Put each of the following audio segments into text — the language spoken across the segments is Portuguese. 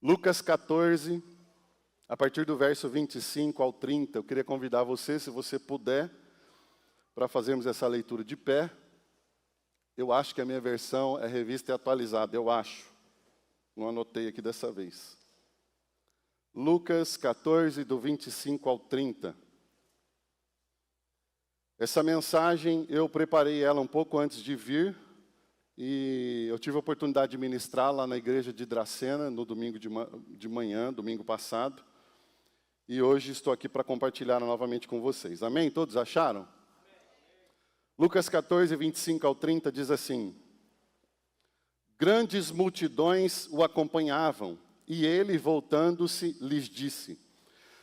Lucas 14, a partir do verso 25 ao 30, eu queria convidar você, se você puder, para fazermos essa leitura de pé. Eu acho que a minha versão é revista e atualizada, eu acho. Não anotei aqui dessa vez. Lucas 14, do 25 ao 30. Essa mensagem, eu preparei ela um pouco antes de vir, e eu tive a oportunidade de ministrar lá na igreja de Dracena, no domingo de manhã, domingo passado. E hoje estou aqui para compartilhar novamente com vocês. Amém? Todos acharam? Amém. Lucas 14, 25 ao 30 diz assim: Grandes multidões o acompanhavam, e ele, voltando-se, lhes disse: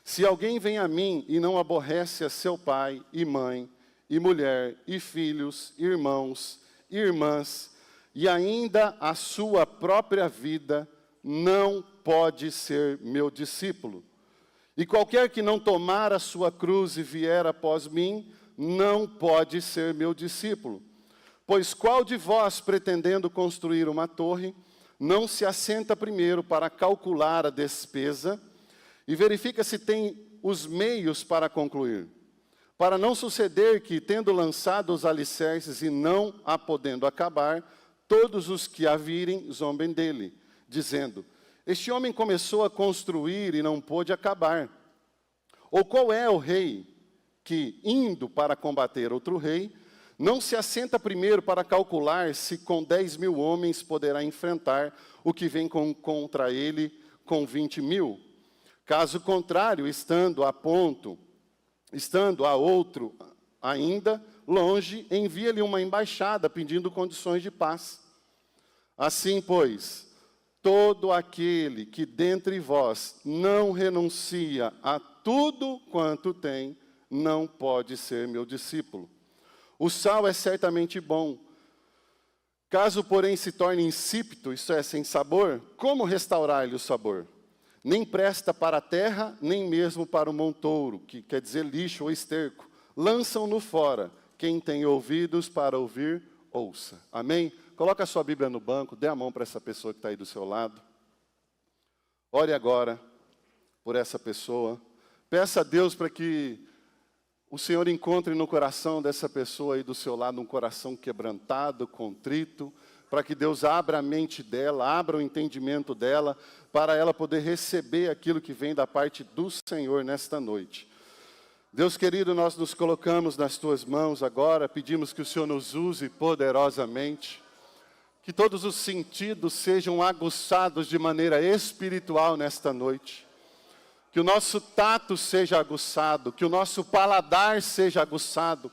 Se alguém vem a mim e não aborrece a seu pai e mãe, e mulher, e filhos, irmãos, e irmãs, e ainda a sua própria vida, não pode ser meu discípulo. E qualquer que não tomar a sua cruz e vier após mim, não pode ser meu discípulo. Pois qual de vós, pretendendo construir uma torre, não se assenta primeiro para calcular a despesa e verifica se tem os meios para concluir? Para não suceder que, tendo lançado os alicerces e não a podendo acabar, todos os que a virem zombem dele, dizendo: Este homem começou a construir e não pôde acabar. Ou qual é o rei que, indo para combater outro rei, não se assenta primeiro para calcular se com 10.000 homens poderá enfrentar o que vem contra ele com 20.000? Caso contrário, estando a outro ainda longe, envia-lhe uma embaixada pedindo condições de paz. Assim, pois, todo aquele que dentre vós não renuncia a tudo quanto tem, não pode ser meu discípulo. O sal é certamente bom. Caso, porém, se torne insípido, isto é, sem sabor, como restaurar-lhe o sabor? Nem presta para a terra, nem mesmo para o montouro, que quer dizer lixo ou esterco. Lançam-no fora. Quem tem ouvidos para ouvir, ouça. Amém? Coloca a sua Bíblia no banco, dê a mão para essa pessoa que está aí do seu lado. Ore agora por essa pessoa. Peça a Deus para que o Senhor encontre no coração dessa pessoa aí do seu lado um coração quebrantado, contrito, para que Deus abra a mente dela, abra o entendimento dela, para ela poder receber aquilo que vem da parte do Senhor nesta noite. Deus querido, nós nos colocamos nas tuas mãos agora, pedimos que o Senhor nos use poderosamente, que todos os sentidos sejam aguçados de maneira espiritual nesta noite, que o nosso tato seja aguçado, que o nosso paladar seja aguçado,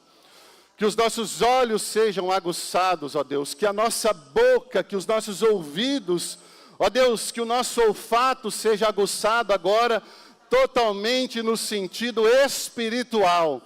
que os nossos olhos sejam aguçados, ó Deus, que a nossa boca, que os nossos ouvidos, ó Deus, que o nosso olfato seja aguçado agora, totalmente no sentido espiritual.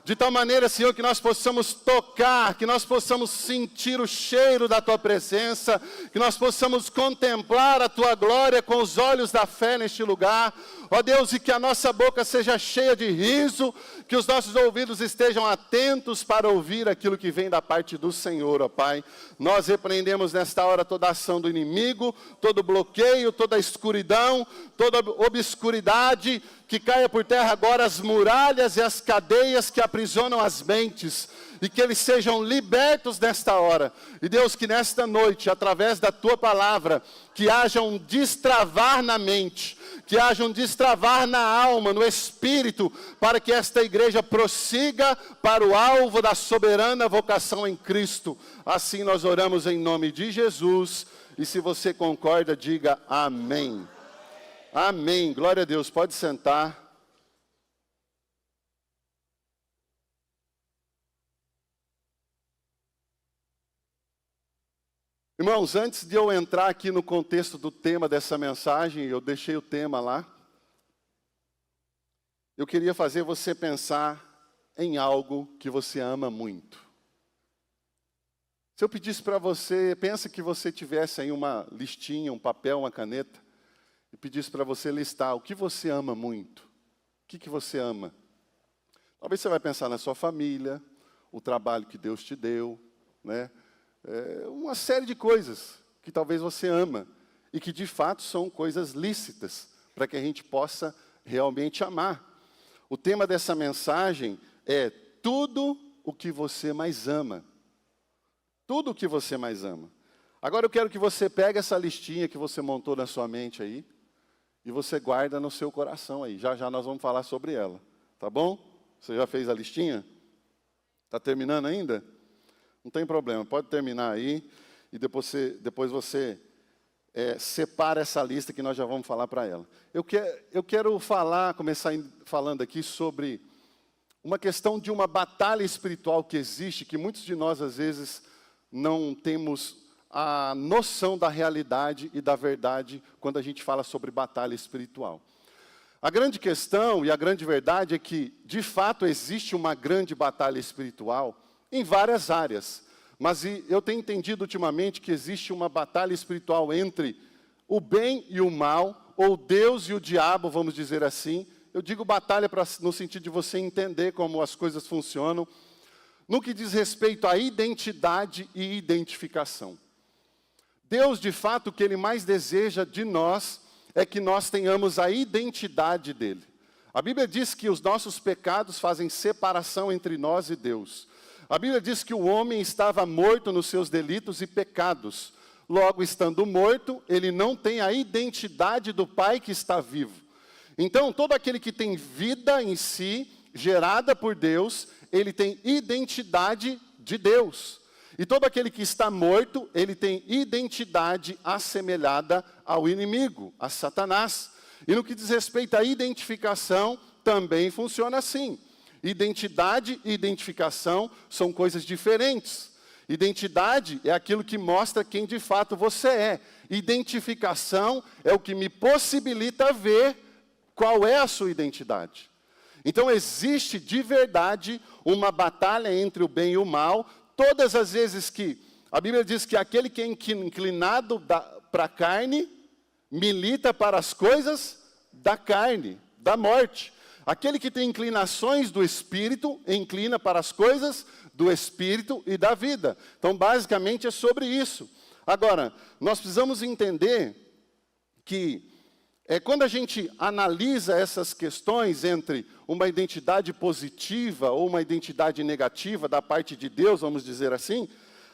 De tal maneira, Senhor, que nós possamos tocar, que nós possamos sentir o cheiro da Tua presença, que nós possamos contemplar a Tua glória com os olhos da fé neste lugar. Ó Deus, e que a nossa boca seja cheia de riso, que os nossos ouvidos estejam atentos para ouvir aquilo que vem da parte do Senhor, ó Pai. Nós repreendemos nesta hora toda a ação do inimigo, todo bloqueio, toda escuridão, toda obscuridade, que caia por terra agora as muralhas e as cadeias que aprisionam as mentes, e que eles sejam libertos nesta hora. E Deus, que nesta noite, através da Tua palavra, que haja um destravar na mente, que haja um destravar na alma, no espírito, para que esta igreja prossiga para o alvo da soberana vocação em Cristo. Assim nós oramos em nome de Jesus, e se você concorda, diga amém. Amém. Glória a Deus. Pode sentar. Irmãos, antes de eu entrar aqui no contexto do tema dessa mensagem, eu deixei o tema lá. Eu queria fazer você pensar em algo que você ama muito. Se eu pedisse para você, pensa que você tivesse aí uma listinha, um papel, uma caneta, e pedisse para você listar o que você ama muito. O que você ama? Talvez você vai pensar na sua família, o trabalho que Deus te deu, né? Uma série de coisas que talvez você ama. e que de fato são coisas lícitas, para que a gente possa realmente amar. O tema dessa mensagem é tudo o que você mais ama. Tudo o que você mais ama. Agora eu quero que você pegue essa listinha que você montou na sua mente aí, e você guarda no seu coração aí. Já já nós vamos falar sobre ela, tá bom? Você já fez a listinha? Está terminando ainda? Não tem problema, pode terminar aí, e depois você separa essa lista que nós já vamos falar para ela. Eu quero começar falando aqui sobre uma questão de uma batalha espiritual que existe, que muitos de nós, às vezes, não temos a noção da realidade e da verdade quando a gente fala sobre batalha espiritual. A grande questão e a grande verdade é que, de fato, existe uma grande batalha espiritual em várias áreas. Mas eu tenho entendido ultimamente que existe uma batalha espiritual entre o bem e o mal, ou Deus e o diabo, vamos dizer assim. Eu digo batalha no sentido de você entender como as coisas funcionam, no que diz respeito à identidade e identificação. Deus, de fato, o que Ele mais deseja de nós é que nós tenhamos a identidade dEle. A Bíblia diz que os nossos pecados fazem separação entre nós e Deus. A Bíblia diz que o homem estava morto nos seus delitos e pecados. Logo, estando morto, ele não tem a identidade do Pai que está vivo. Então, todo aquele que tem vida em si, gerada por Deus, ele tem identidade de Deus. E todo aquele que está morto, ele tem identidade assemelhada ao inimigo, a Satanás. E no que diz respeito à identificação, também funciona assim. Identidade e identificação são coisas diferentes. Identidade é aquilo que mostra quem de fato você é. Identificação é o que me possibilita ver qual é a sua identidade. Então existe de verdade uma batalha entre o bem e o mal. Todas as vezes que a Bíblia diz que aquele que é inclinado para a carne, milita para as coisas da carne, da morte. Aquele que tem inclinações do Espírito, inclina para as coisas do Espírito e da vida. Então, basicamente, é sobre isso. Agora, nós precisamos entender que quando a gente analisa essas questões entre uma identidade positiva ou uma identidade negativa da parte de Deus, vamos dizer assim,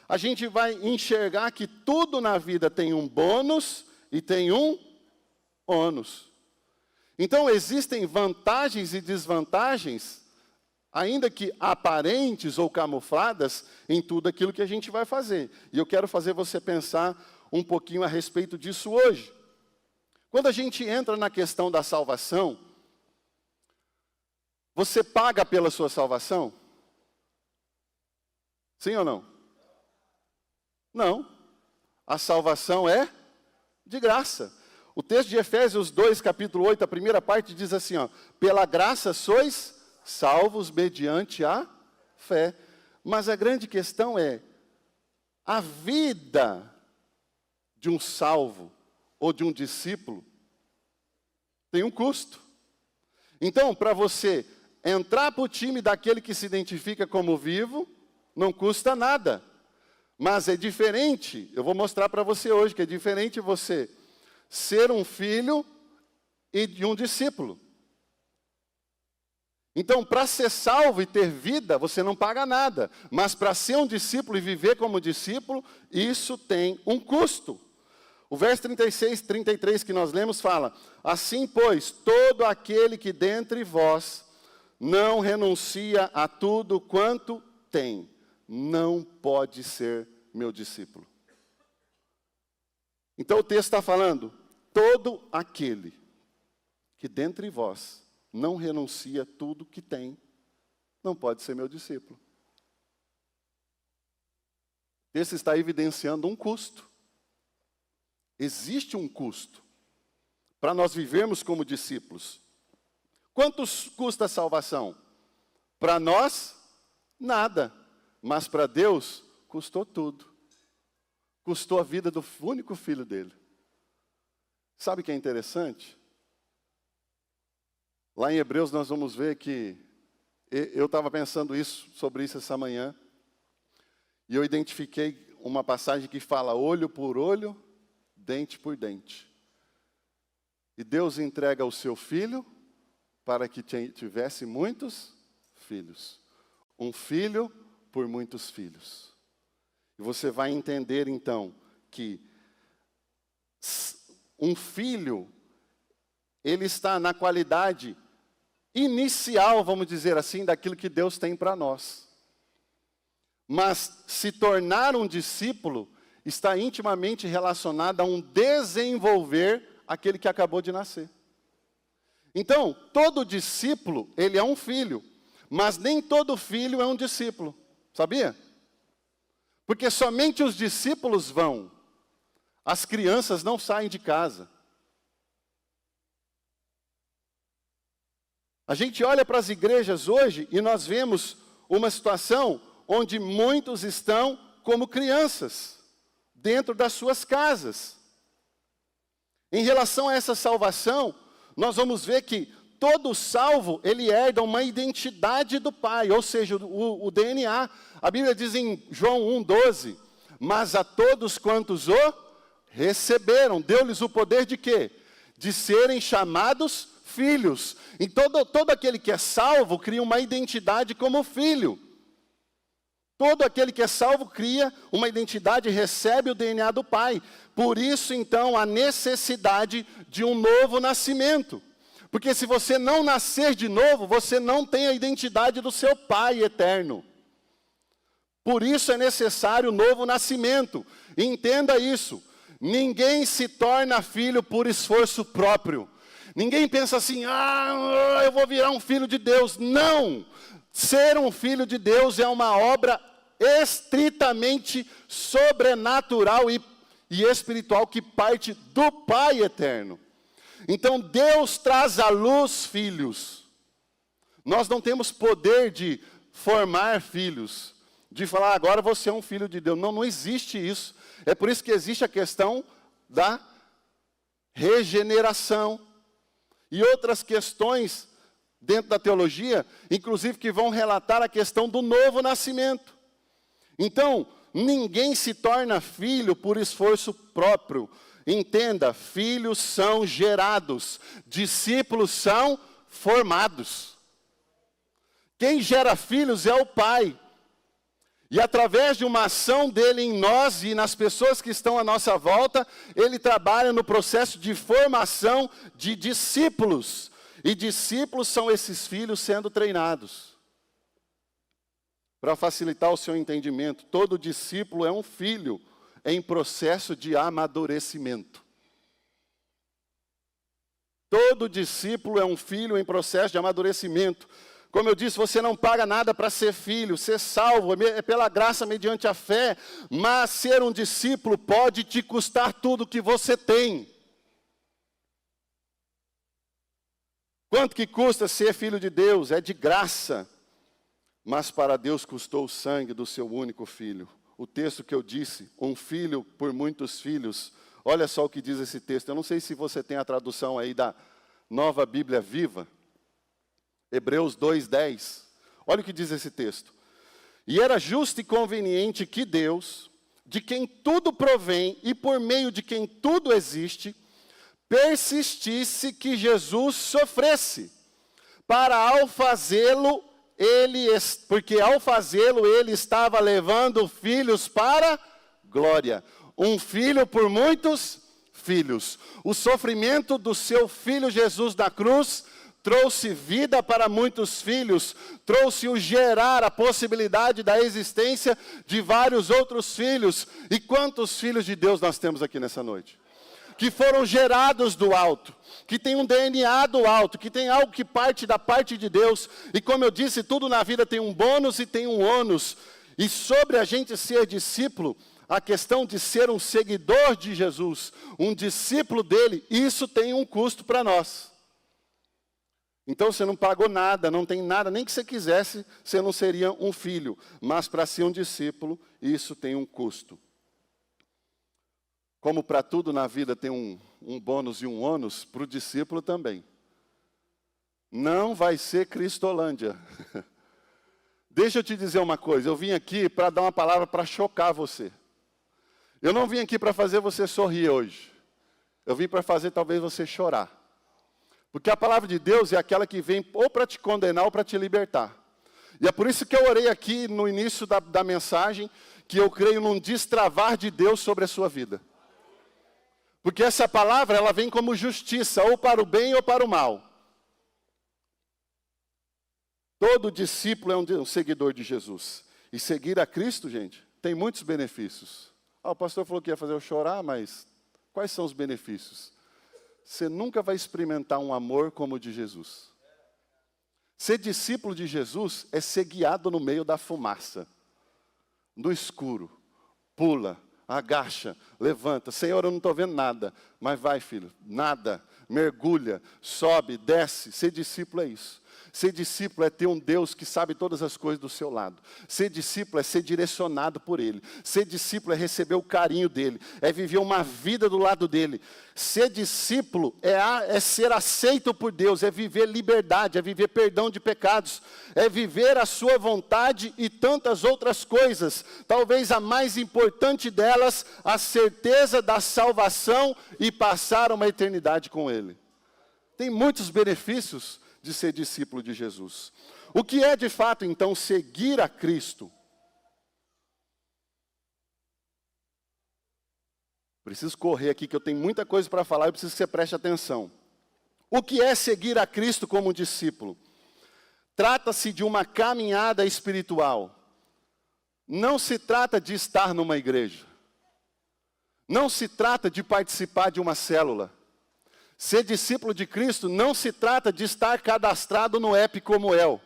a gente vai enxergar que tudo na vida tem um bônus e tem um ônus. Então, existem vantagens e desvantagens, ainda que aparentes ou camufladas, em tudo aquilo que a gente vai fazer. E eu quero fazer você pensar um pouquinho a respeito disso hoje. Quando a gente entra na questão da salvação, você paga pela sua salvação? Sim ou não? Não. A salvação é de graça. O texto de Efésios 2, capítulo 8, a primeira parte diz assim, ó, pela graça sois salvos mediante a fé. Mas a grande questão é, a vida de um salvo ou de um discípulo tem um custo. Então, para você entrar para o time daquele que se identifica como vivo, não custa nada. Mas é diferente, eu vou mostrar para você hoje, que é diferente você ser um filho e de um discípulo. Então, para ser salvo e ter vida, você não paga nada. Mas para ser um discípulo e viver como discípulo, isso tem um custo. O verso 36, 33 que nós lemos fala, assim, pois, todo aquele que dentre vós não renuncia a tudo quanto tem, não pode ser meu discípulo. Então o texto está falando, todo aquele que dentre vós não renuncia a tudo que tem, não pode ser meu discípulo. O texto está evidenciando um custo. Existe um custo para nós vivermos como discípulos. Quanto custa a salvação? Para nós, nada. Mas para Deus, custou tudo. Custou a vida do único filho dele. Sabe o que é interessante? Lá em Hebreus nós vamos ver que, eu estava pensando sobre isso essa manhã, e eu identifiquei uma passagem que fala olho por olho, dente por dente. E Deus entrega o seu filho para que tivesse muitos filhos. Um filho por muitos filhos. E você vai entender então que um filho, ele está na qualidade inicial, vamos dizer assim, daquilo que Deus tem para nós. Mas se tornar um discípulo está intimamente relacionado a um desenvolver aquele que acabou de nascer. Então, todo discípulo, ele é um filho, mas nem todo filho é um discípulo, sabia? Porque somente os discípulos vão, as crianças não saem de casa. A gente olha para as igrejas hoje e nós vemos uma situação onde muitos estão como crianças, dentro das suas casas. Em relação a essa salvação, nós vamos ver que todo salvo, ele herda uma identidade do Pai, ou seja, o DNA. A Bíblia diz em João 1,12, mas a todos quantos o receberam, deu-lhes o poder de quê? De serem chamados filhos. E todo aquele que é salvo cria uma identidade como filho. Todo aquele que é salvo cria uma identidade e recebe o DNA do Pai. Por isso, então, a necessidade de um novo nascimento. Porque se você não nascer de novo, você não tem a identidade do seu Pai eterno. Por isso é necessário o novo nascimento. Entenda isso. Ninguém se torna filho por esforço próprio. Ninguém pensa assim, eu vou virar um filho de Deus. Não! Ser um filho de Deus é uma obra estritamente sobrenatural e espiritual que parte do Pai eterno. Então Deus traz à luz filhos. Nós não temos poder de formar filhos, de falar agora você é um filho de Deus. Não existe isso. É por isso que existe a questão da regeneração e outras questões dentro da teologia, inclusive que vão relatar a questão do novo nascimento. Então, ninguém se torna filho por esforço próprio. Entenda, filhos são gerados, discípulos são formados. Quem gera filhos é o Pai. E através de uma ação dele em nós e nas pessoas que estão à nossa volta, ele trabalha no processo de formação de discípulos. E discípulos são esses filhos sendo treinados. Para facilitar o seu entendimento, todo discípulo é um filho em processo de amadurecimento. Todo discípulo é um filho em processo de amadurecimento. Como eu disse, você não paga nada para ser filho, ser salvo, é pela graça mediante a fé, mas ser um discípulo pode te custar tudo que você tem. Quanto que custa ser filho de Deus? É de graça. Mas para Deus custou o sangue do seu único filho. O texto que eu disse, um filho por muitos filhos. Olha só o que diz esse texto. Eu não sei se você tem a tradução aí da Nova Bíblia Viva. Hebreus 2:10. Olha o que diz esse texto. E era justo e conveniente que Deus, de quem tudo provém e por meio de quem tudo existe, persistisse que Jesus sofresse, para ao fazê-lo, porque ao fazê-lo ele estava levando filhos para glória. Um filho por muitos filhos. O sofrimento do seu filho Jesus na cruz trouxe vida para muitos filhos, trouxe o gerar a possibilidade da existência de vários outros filhos. E quantos filhos de Deus nós temos aqui nessa noite? Que foram gerados do alto, que tem um DNA do alto, que tem algo que parte da parte de Deus. E como eu disse, tudo na vida tem um bônus e tem um ônus. E sobre a gente ser discípulo, a questão de ser um seguidor de Jesus, um discípulo dele, isso tem um custo para nós. Então você não pagou nada, não tem nada, nem que você quisesse, você não seria um filho. Mas para ser um discípulo, isso tem um custo. Como para tudo na vida tem um bônus e um ônus, para o discípulo também. Não vai ser Cristolândia. Deixa eu te dizer uma coisa, eu vim aqui para dar uma palavra para chocar você. Eu não vim aqui para fazer você sorrir hoje. Eu vim para fazer talvez você chorar. Porque a palavra de Deus é aquela que vem ou para te condenar ou para te libertar. E é por isso que eu orei aqui no início da mensagem, que eu creio num destravar de Deus sobre a sua vida. Porque essa palavra, ela vem como justiça, ou para o bem ou para o mal. Todo discípulo é um seguidor de Jesus. E seguir a Cristo, gente, tem muitos benefícios. O pastor falou que ia fazer eu chorar, mas quais são os benefícios? Você nunca vai experimentar um amor como o de Jesus. Ser discípulo de Jesus é ser guiado no meio da fumaça, no escuro. Pula, agacha, levanta. Senhor, eu não estou vendo nada. Mas vai, filho, nada. Mergulha, sobe, desce. Ser discípulo é isso. Ser discípulo é ter um Deus que sabe todas as coisas do seu lado. Ser discípulo é ser direcionado por Ele. Ser discípulo é receber o carinho dEle. É viver uma vida do lado dEle. Ser discípulo é ser aceito por Deus. É viver liberdade, é viver perdão de pecados. É viver a sua vontade e tantas outras coisas. Talvez a mais importante delas, a certeza da salvação e passar uma eternidade com Ele. Tem muitos benefícios de ser discípulo de Jesus. O que é de fato, então, seguir a Cristo? Preciso correr aqui, que eu tenho muita coisa para falar e preciso que você preste atenção. O que é seguir a Cristo como discípulo? Trata-se de uma caminhada espiritual. Não se trata de estar numa igreja. Não se trata de participar de uma célula. Ser discípulo de Cristo não se trata de estar cadastrado no app como El.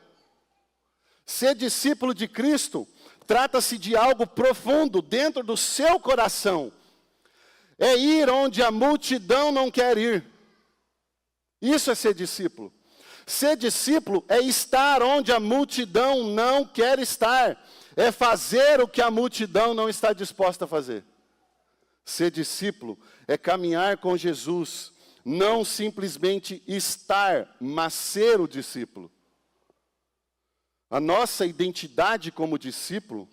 Ser discípulo de Cristo trata-se de algo profundo dentro do seu coração. É ir onde a multidão não quer ir. Isso é ser discípulo. Ser discípulo é estar onde a multidão não quer estar. É fazer o que a multidão não está disposta a fazer. Ser discípulo é caminhar com Jesus. Não simplesmente estar, mas ser o discípulo. A nossa identidade como discípulo,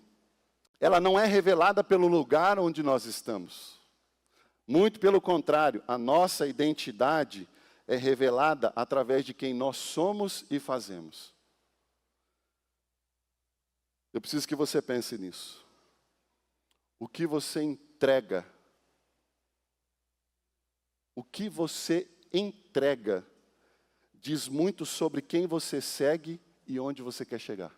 ela não é revelada pelo lugar onde nós estamos. Muito pelo contrário, a nossa identidade é revelada através de quem nós somos e fazemos. Eu preciso que você pense nisso. O que você entrega, o que você entrega diz muito sobre quem você segue e onde você quer chegar.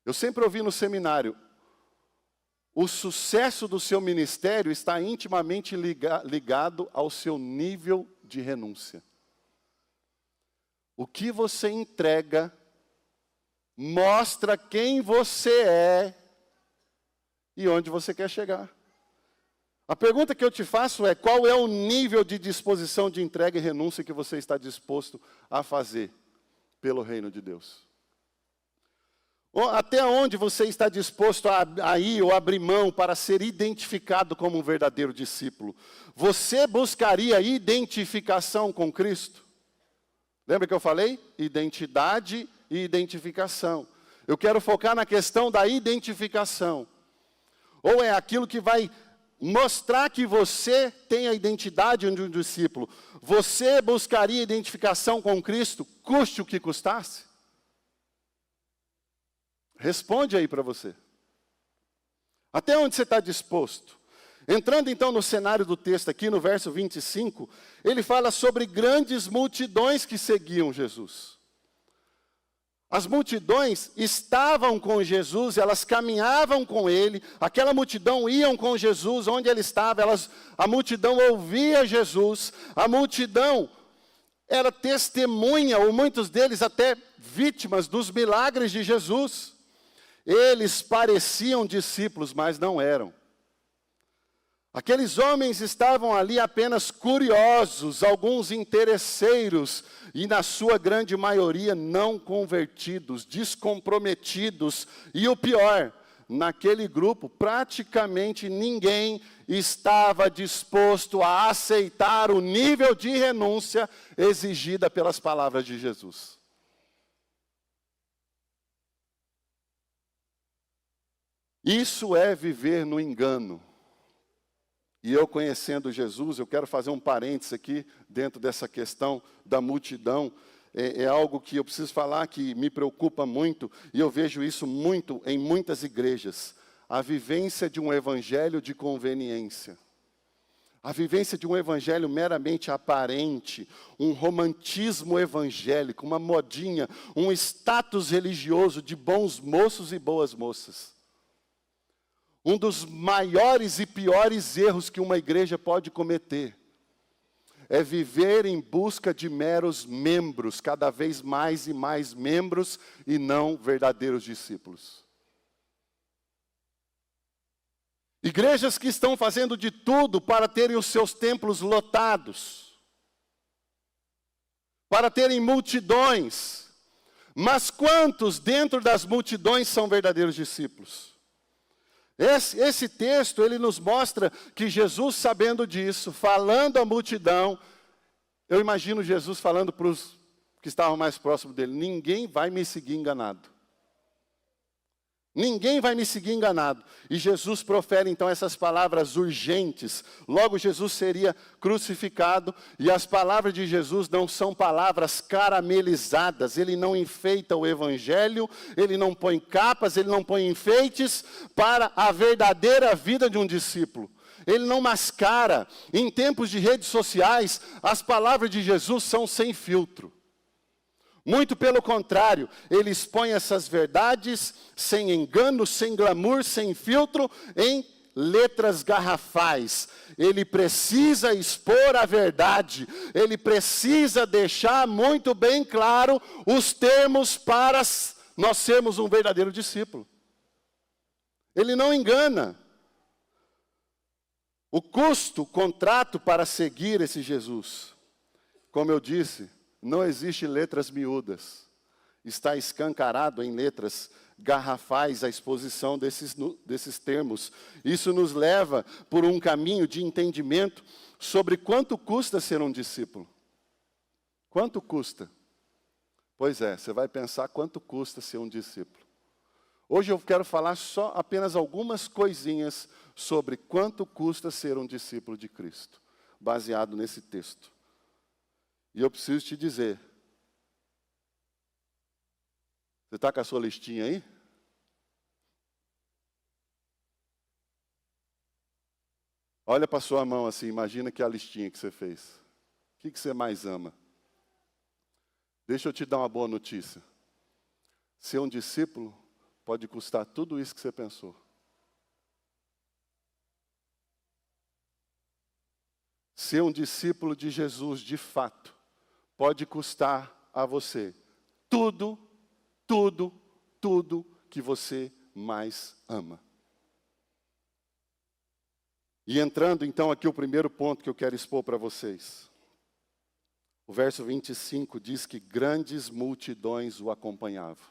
Eu sempre ouvi no seminário, o sucesso do seu ministério está intimamente ligado ao seu nível de renúncia. O que você entrega mostra quem você é e onde você quer chegar. A pergunta que eu te faço é, qual é o nível de disposição de entrega e renúncia que você está disposto a fazer pelo reino de Deus? Até onde você está disposto a ir ou abrir mão para ser identificado como um verdadeiro discípulo? Você buscaria identificação com Cristo? Lembra que eu falei? Identidade e identificação. Eu quero focar na questão da identificação. Ou é aquilo que vai mostrar que você tem a identidade de um discípulo. Você buscaria identificação com Cristo, custe o que custasse? Responde aí para você. Até onde você está disposto? Entrando então no cenário do texto aqui, no verso 25, ele fala sobre grandes multidões que seguiam Jesus. As multidões estavam com Jesus, elas caminhavam com Ele, aquela multidão iam com Jesus onde Ele estava, a multidão ouvia Jesus, a multidão era testemunha, ou muitos deles até vítimas dos milagres de Jesus. Eles pareciam discípulos, mas não eram. Aqueles homens estavam ali apenas curiosos, alguns interesseiros, e na sua grande maioria não convertidos, descomprometidos. E o pior, naquele grupo praticamente ninguém estava disposto a aceitar o nível de renúncia exigida pelas palavras de Jesus. Isso é viver no engano. E eu conhecendo Jesus, eu quero fazer um parênteses aqui, dentro dessa questão da multidão, é algo que eu preciso falar que me preocupa muito, e eu vejo isso muito em muitas igrejas, a vivência de um evangelho de conveniência. A vivência de um evangelho meramente aparente, um romantismo evangélico, uma modinha, um status religioso de bons moços e boas moças. Um dos maiores e piores erros que uma igreja pode cometer é viver em busca de meros membros, cada vez mais e mais membros, e não verdadeiros discípulos. Igrejas que estão fazendo de tudo para terem os seus templos lotados, para terem multidões, mas quantos dentro das multidões são verdadeiros discípulos? Esse texto, ele nos mostra que Jesus, sabendo disso, falando à multidão, eu imagino Jesus falando para os que estavam mais próximos dele, ninguém vai me seguir enganado. Ninguém vai me seguir enganado. E Jesus profere então essas palavras urgentes. Logo Jesus seria crucificado. E as palavras de Jesus não são palavras caramelizadas. Ele não enfeita o evangelho. Ele não põe capas, ele não põe enfeites para a verdadeira vida de um discípulo. Ele não mascara. Em tempos de redes sociais, as palavras de Jesus são sem filtro. Muito pelo contrário, ele expõe essas verdades sem engano, sem glamour, sem filtro, em letras garrafais. Ele precisa expor a verdade, ele precisa deixar muito bem claro os termos para nós sermos um verdadeiro discípulo. Ele não engana. O custo, o contrato para seguir esse Jesus, como eu disse, não existe letras miúdas. Está escancarado em letras garrafais a exposição desses termos. Isso nos leva por um caminho de entendimento sobre quanto custa ser um discípulo. Quanto custa? Pois é, você vai pensar quanto custa ser um discípulo. Hoje eu quero falar só apenas algumas coisinhas sobre quanto custa ser um discípulo de Cristo, baseado nesse texto. E eu preciso te dizer, você está com a sua listinha aí? Olha para a sua mão assim, imagina que é a listinha que você fez. O que você mais ama? Deixa eu te dar uma boa notícia. Ser um discípulo pode custar tudo isso que você pensou. Ser um discípulo de Jesus, de fato, pode custar a você tudo, tudo, tudo que você mais ama. E entrando então aqui o primeiro ponto que eu quero expor para vocês. O verso 25 diz que grandes multidões o acompanhavam.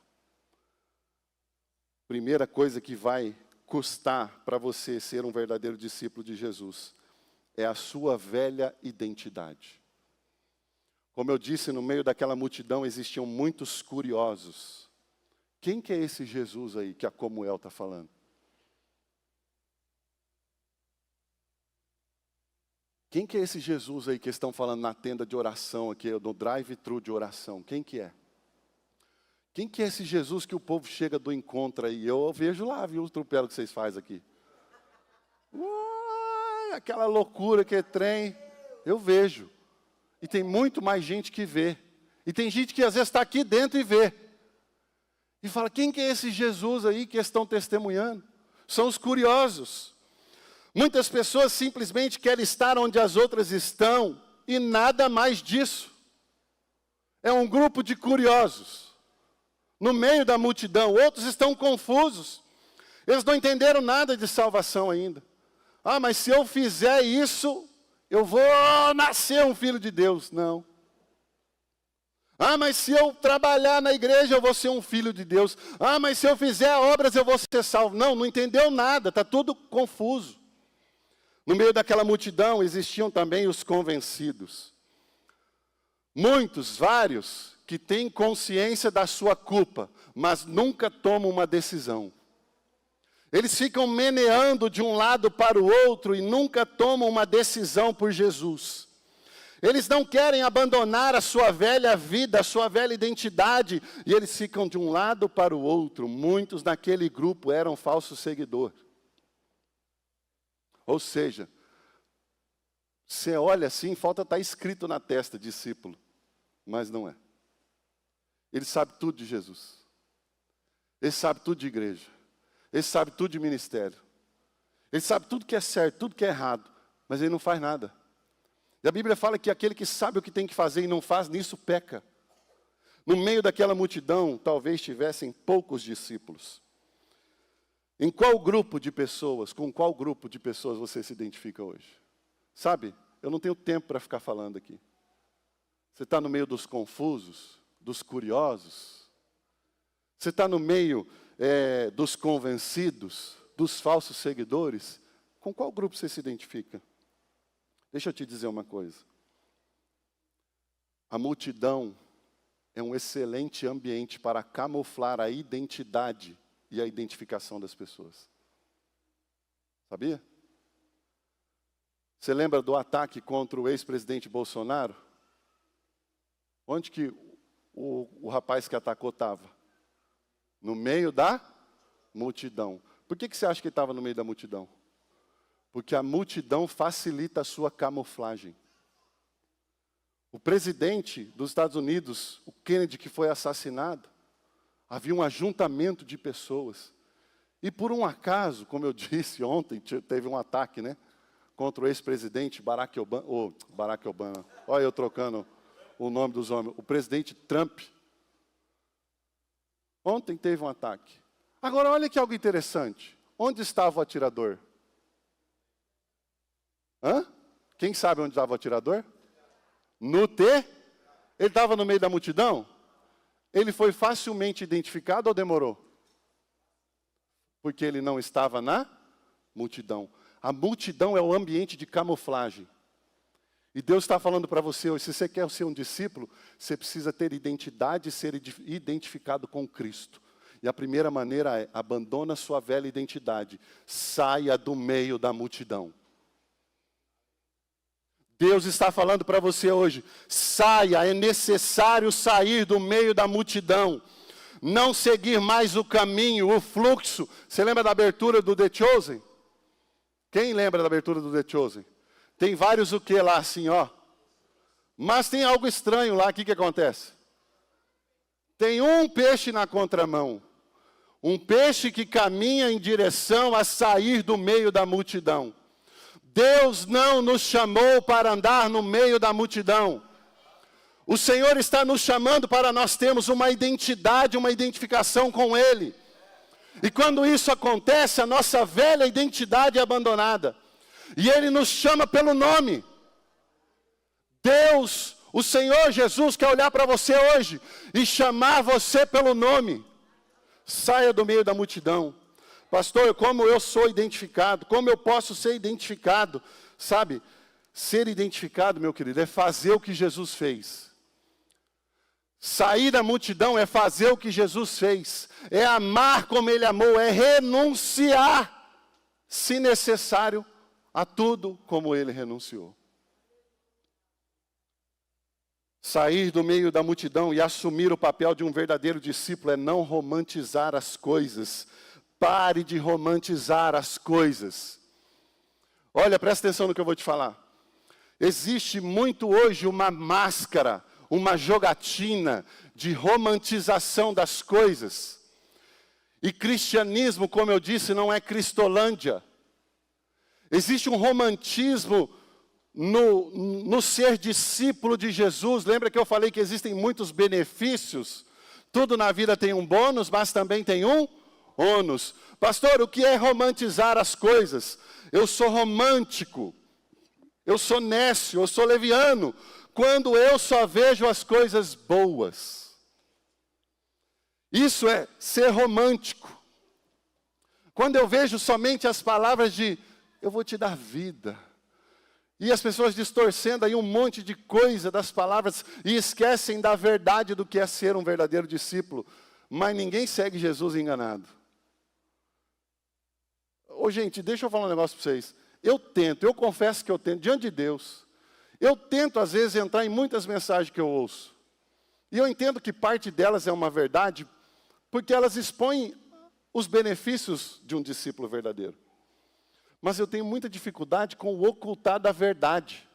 Primeira coisa que vai custar para você ser um verdadeiro discípulo de Jesus é a sua velha identidade. Como eu disse, no meio daquela multidão existiam muitos curiosos. Quem que é esse Jesus aí que a Comuel está falando? Quem que é esse Jesus aí que estão falando na tenda de oração aqui, no drive-thru de oração? Quem que é? Quem que é esse Jesus que o povo chega do encontro aí? Eu vejo lá, viu, o tropelo que vocês fazem aqui. Uai, aquela loucura que é trem, eu vejo. E tem muito mais gente que vê. E tem gente que às vezes está aqui dentro e vê. E fala, quem que é esse Jesus aí que estão testemunhando? São os curiosos. Muitas pessoas simplesmente querem estar onde as outras estão e nada mais disso. É um grupo de curiosos. No meio da multidão, outros estão confusos. Eles não entenderam nada de salvação ainda. Ah, mas se eu fizer isso, eu vou nascer um filho de Deus. Não. Ah, mas se eu trabalhar na igreja, eu vou ser um filho de Deus. Ah, mas se eu fizer obras, eu vou ser salvo. Não, não entendeu nada, está tudo confuso. No meio daquela multidão existiam também os convencidos. Muitos, vários, que têm consciência da sua culpa, mas nunca tomam uma decisão. Eles ficam meneando de um lado para o outro e nunca tomam uma decisão por Jesus. Eles não querem abandonar a sua velha vida, a sua velha identidade, e eles ficam de um lado para o outro. Muitos naquele grupo eram falsos seguidores. Ou seja, você olha assim, falta estar escrito na testa, discípulo, mas não é. Ele sabe tudo de Jesus. Ele sabe tudo de igreja. Ele sabe tudo de ministério. Ele sabe tudo que é certo, tudo que é errado, mas ele não faz nada. E a Bíblia fala que aquele que sabe o que tem que fazer e não faz, nisso peca. No meio daquela multidão, talvez tivessem poucos discípulos. Em qual grupo de pessoas, com qual grupo de pessoas você se identifica hoje? Sabe, eu não tenho tempo para ficar falando aqui. Você está no meio dos confusos, dos curiosos. Você está no meio dos convencidos, dos falsos seguidores. Com qual grupo você se identifica? Deixa eu te dizer uma coisa. A multidão é um excelente ambiente para camuflar a identidade e a identificação das pessoas. Sabia? Você lembra do ataque contra o ex-presidente Bolsonaro? Onde que o rapaz que atacou estava? No meio da multidão. Por que você acha que ele estava no meio da multidão? Porque a multidão facilita a sua camuflagem. O presidente dos Estados Unidos, o Kennedy, que foi assassinado, havia um ajuntamento de pessoas. E por um acaso, como eu disse ontem, teve um ataque, né? Contra o ex-presidente Barack Obama. Olha eu trocando o nome dos homens. O presidente Trump. Ontem teve um ataque. Agora, olha que algo interessante. Onde estava o atirador? Quem sabe onde estava o atirador? No T? Ele estava no meio da multidão? Ele foi facilmente identificado ou demorou? Porque ele não estava na multidão. A multidão é o ambiente de camuflagem. E Deus está falando para você hoje, se você quer ser um discípulo, você precisa ter identidade e ser identificado com Cristo. E a primeira maneira é, abandona sua velha identidade, saia do meio da multidão. Deus está falando para você hoje, saia, é necessário sair do meio da multidão. Não seguir mais o caminho, o fluxo. Você lembra da abertura do The Chosen? Quem lembra da abertura do The Chosen? Tem vários o que lá assim, ó. Mas tem algo estranho lá, o que acontece? Tem um peixe na contramão. Um peixe que caminha em direção a sair do meio da multidão. Deus não nos chamou para andar no meio da multidão. O Senhor está nos chamando para nós termos uma identidade, uma identificação com Ele. E quando isso acontece, a nossa velha identidade é abandonada. E Ele nos chama pelo nome. Deus, o Senhor Jesus, quer olhar para você hoje e chamar você pelo nome. Saia do meio da multidão. Pastor, como eu sou identificado? Como eu posso ser identificado? Sabe, ser identificado, meu querido, é fazer o que Jesus fez. Sair da multidão é fazer o que Jesus fez. É amar como Ele amou, é renunciar, se necessário, a tudo como Ele renunciou. Sair do meio da multidão e assumir o papel de um verdadeiro discípulo é não romantizar as coisas. Pare de romantizar as coisas. Olha, presta atenção no que eu vou te falar. Existe muito hoje uma máscara, uma jogatina de romantização das coisas. E cristianismo, como eu disse, não é cristolândia. Existe um romantismo no ser discípulo de Jesus. Lembra que eu falei que existem muitos benefícios? Tudo na vida tem um bônus, mas também tem um ônus. Pastor, o que é romantizar as coisas? Eu sou romântico, eu sou nécio, eu sou leviano, quando eu só vejo as coisas boas. Isso é ser romântico. Quando eu vejo somente as palavras de, eu vou te dar vida. E as pessoas distorcendo aí um monte de coisa das palavras e esquecem da verdade do que é ser um verdadeiro discípulo. Mas ninguém segue Jesus enganado. Gente, deixa eu falar um negócio para vocês. Eu confesso que eu tento, diante de Deus, eu tento às vezes entrar em muitas mensagens que eu ouço. E eu entendo que parte delas é uma verdade, porque elas expõem os benefícios de um discípulo verdadeiro. Mas eu tenho muita dificuldade com o ocultar da verdade.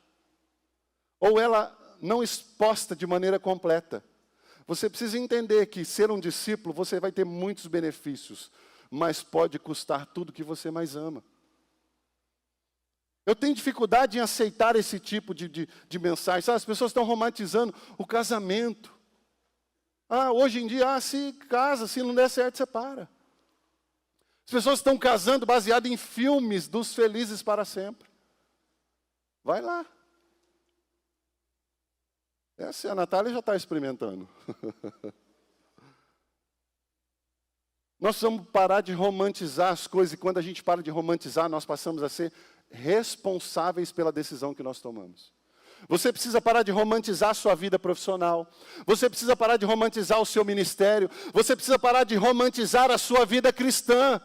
Ou ela não exposta de maneira completa. Você precisa entender que ser um discípulo, você vai ter muitos benefícios, mas pode custar tudo que você mais ama. Eu tenho dificuldade em aceitar esse tipo de mensagem. Sabe, as pessoas estão romantizando o casamento. Hoje em dia, se casa, se não der certo, separa. As pessoas estão casando baseado em filmes dos felizes para sempre. Vai lá. Essa a Natália já está experimentando. Nós precisamos parar de romantizar as coisas, e quando a gente para de romantizar, nós passamos a ser responsáveis pela decisão que nós tomamos. Você precisa parar de romantizar a sua vida profissional. Você precisa parar de romantizar o seu ministério. Você precisa parar de romantizar a sua vida cristã.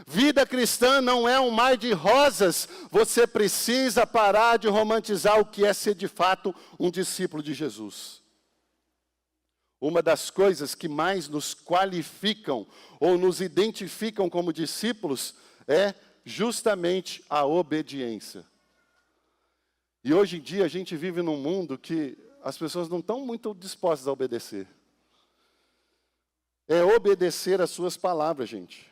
Vida cristã não é um mar de rosas. Você precisa parar de romantizar o que é ser de fato um discípulo de Jesus. Uma das coisas que mais nos qualificam ou nos identificam como discípulos é justamente a obediência. E hoje em dia a gente vive num mundo que as pessoas não estão muito dispostas a obedecer. É obedecer às suas palavras, gente.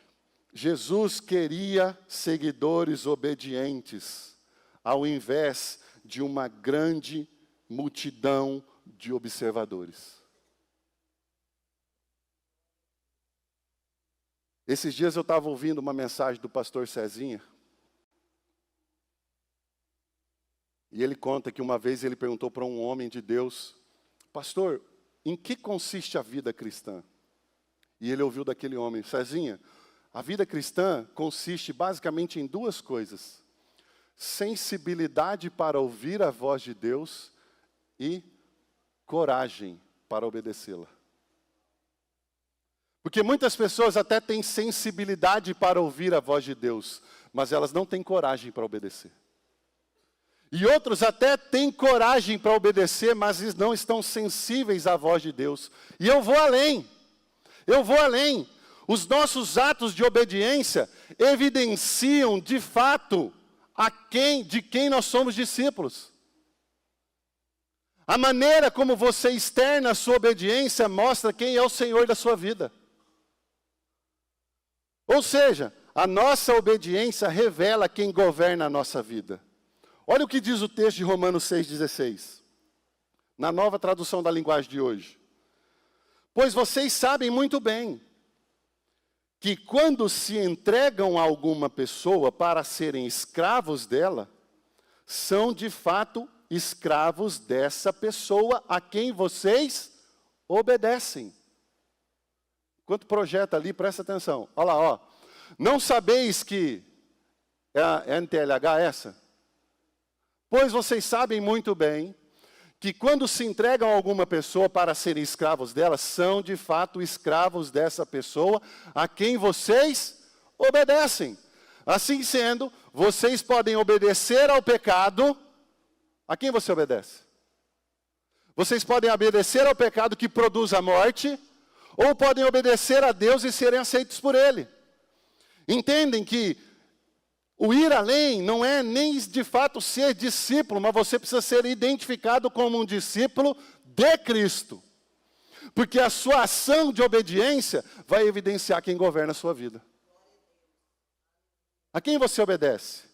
Jesus queria seguidores obedientes, ao invés de uma grande multidão de observadores. Esses dias eu estava ouvindo uma mensagem do pastor Cezinha, e ele conta que uma vez ele perguntou para um homem de Deus: pastor, em que consiste a vida cristã? E ele ouviu daquele homem: Cezinha, a vida cristã consiste basicamente em duas coisas: sensibilidade para ouvir a voz de Deus e coragem para obedecê-la. Porque muitas pessoas até têm sensibilidade para ouvir a voz de Deus, mas elas não têm coragem para obedecer. E outros até têm coragem para obedecer, mas não estão sensíveis à voz de Deus. E eu vou além. Os nossos atos de obediência evidenciam, de fato, de quem nós somos discípulos. A maneira como você externa a sua obediência mostra quem é o Senhor da sua vida. Ou seja, a nossa obediência revela quem governa a nossa vida. Olha o que diz o texto de Romanos 6,16. Na nova tradução da linguagem de hoje. Pois vocês sabem muito bem que quando se entregam a alguma pessoa para serem escravos dela, são de fato escravos dessa pessoa a quem vocês obedecem. Enquanto projeta ali, presta atenção. Olha lá, Não sabeis que é a NTLH essa? Pois vocês sabem muito bem que quando se entregam a alguma pessoa para serem escravos dela, são de fato escravos dessa pessoa a quem vocês obedecem. Assim sendo, vocês podem obedecer ao pecado. A quem você obedece? Vocês podem obedecer ao pecado que produz a morte, ou podem obedecer a Deus e serem aceitos por Ele. Entendem que o ir além não é nem de fato ser discípulo, mas você precisa ser identificado como um discípulo de Cristo. Porque a sua ação de obediência vai evidenciar quem governa a sua vida. A quem você obedece?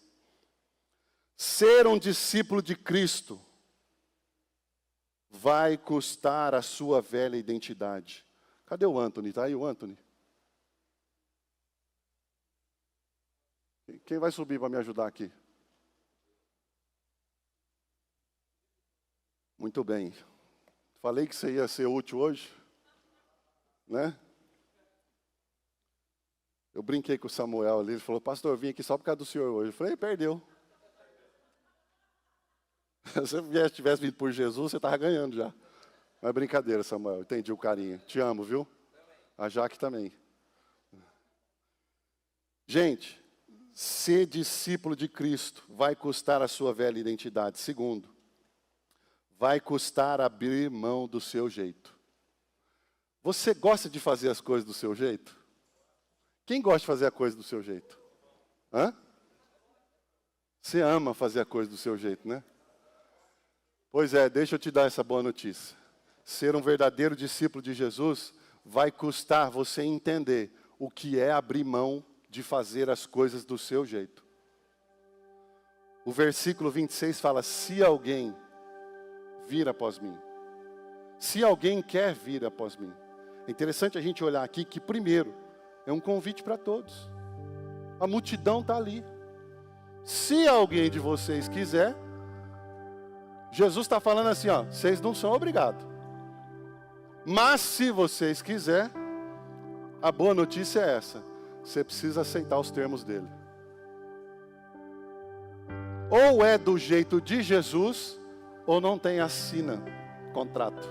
Ser um discípulo de Cristo vai custar a sua velha identidade. Cadê o Anthony? Está aí o Anthony? Quem vai subir para me ajudar aqui? Muito bem. Falei que você ia ser útil hoje, né? Eu brinquei com o Samuel ali, ele falou: pastor, eu vim aqui só por causa do senhor hoje. Eu falei: perdeu. Se você tivesse vindo por Jesus, você estava ganhando já. Mas brincadeira, Samuel, entendi o carinho. Te amo, viu? A Jaque também. Gente, ser discípulo de Cristo vai custar a sua velha identidade. Segundo, vai custar abrir mão do seu jeito. Você gosta de fazer as coisas do seu jeito? Quem gosta de fazer a coisa do seu jeito? Hã? Você ama fazer a coisa do seu jeito, né? Pois é, deixa eu te dar essa boa notícia. Ser um verdadeiro discípulo de Jesus vai custar você entender o que é abrir mão de fazer as coisas do seu jeito. O versículo 26 fala: se alguém vir após mim. Se alguém quer vir após mim. É interessante a gente olhar aqui que, primeiro, é um convite para todos. A multidão está ali. Se alguém de vocês quiser, Jesus está falando assim, ó, vocês não são obrigados. Mas se vocês quiserem, a boa notícia é essa: você precisa aceitar os termos dele. Ou é do jeito de Jesus, ou não tem, assina contrato.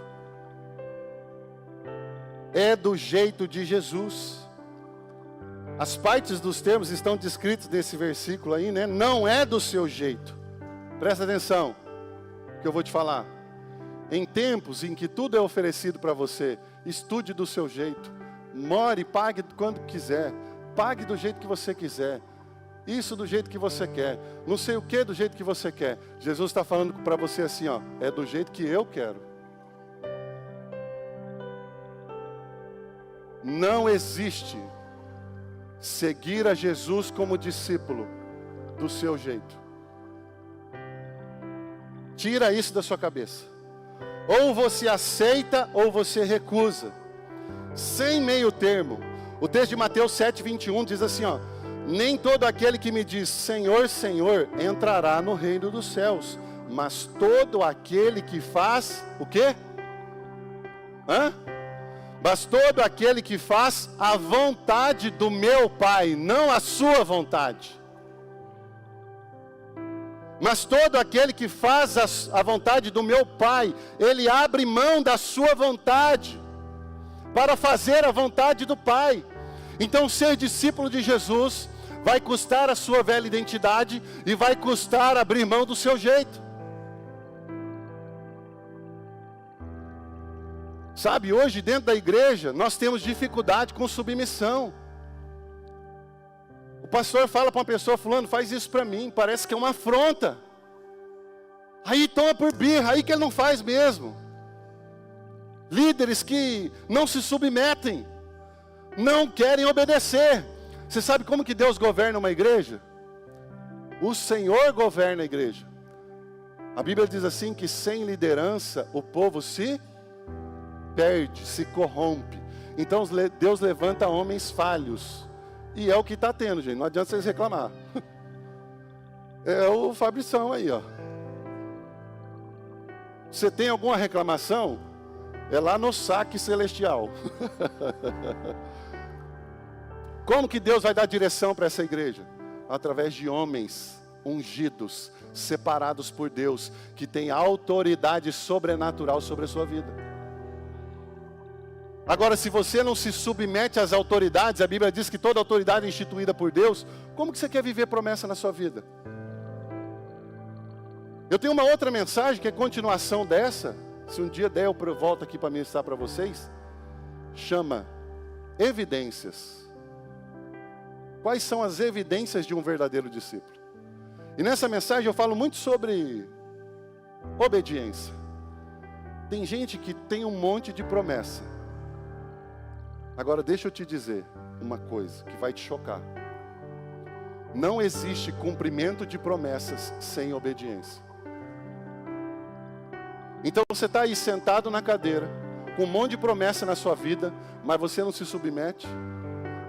É do jeito de Jesus. As partes dos termos estão descritas nesse versículo aí, né? Não é do seu jeito. Presta atenção, que eu vou te falar. Em tempos em que tudo é oferecido para você, estude do seu jeito. More, pague quando quiser. Pague do jeito que você quiser. Isso do jeito que você quer. Não sei o que do jeito que você quer. Jesus está falando para você assim, ó, é do jeito que eu quero. Não existe seguir a Jesus como discípulo do seu jeito. Tira isso da sua cabeça. Ou você aceita ou você recusa. Sem meio termo. O texto de Mateus 7:21 diz assim, ó: nem todo aquele que me diz Senhor, Senhor entrará no reino dos céus, mas todo aquele que faz o quê? Mas todo aquele que faz a vontade do meu Pai, não a sua vontade. Mas todo aquele que faz a vontade do meu Pai, ele abre mão da sua vontade para fazer a vontade do Pai. Então ser discípulo de Jesus vai custar a sua velha identidade e vai custar abrir mão do seu jeito. Sabe, hoje dentro da igreja, nós temos dificuldade com submissão. O pastor fala para uma pessoa, fulano, faz isso para mim, parece que é uma afronta. Aí toma por birra, aí que ele não faz mesmo. Líderes que não se submetem, não querem obedecer. Você sabe como que Deus governa uma igreja? O Senhor governa a igreja. A Bíblia diz assim que sem liderança o povo se perde, se corrompe. Então Deus levanta homens falhos. E é o que está tendo, gente. Não adianta vocês reclamar. É o Fabrição aí, ó. Você tem alguma reclamação? É lá no saque celestial. Como que Deus vai dar direção para essa igreja? Através de homens ungidos, separados por Deus, que têm autoridade sobrenatural sobre a sua vida. Agora, se você não se submete às autoridades, a Bíblia diz que toda autoridade é instituída por Deus, como que você quer viver promessa na sua vida? Eu tenho uma outra mensagem que é continuação dessa, se um dia der eu volto aqui para ministrar para vocês, chama evidências. Quais são as evidências de um verdadeiro discípulo? E nessa mensagem eu falo muito sobre obediência. Tem gente que tem um monte de promessa. Agora deixa eu te dizer uma coisa que vai te chocar. Não existe cumprimento de promessas sem obediência. Então você está aí sentado na cadeira, com um monte de promessa na sua vida, mas você não se submete.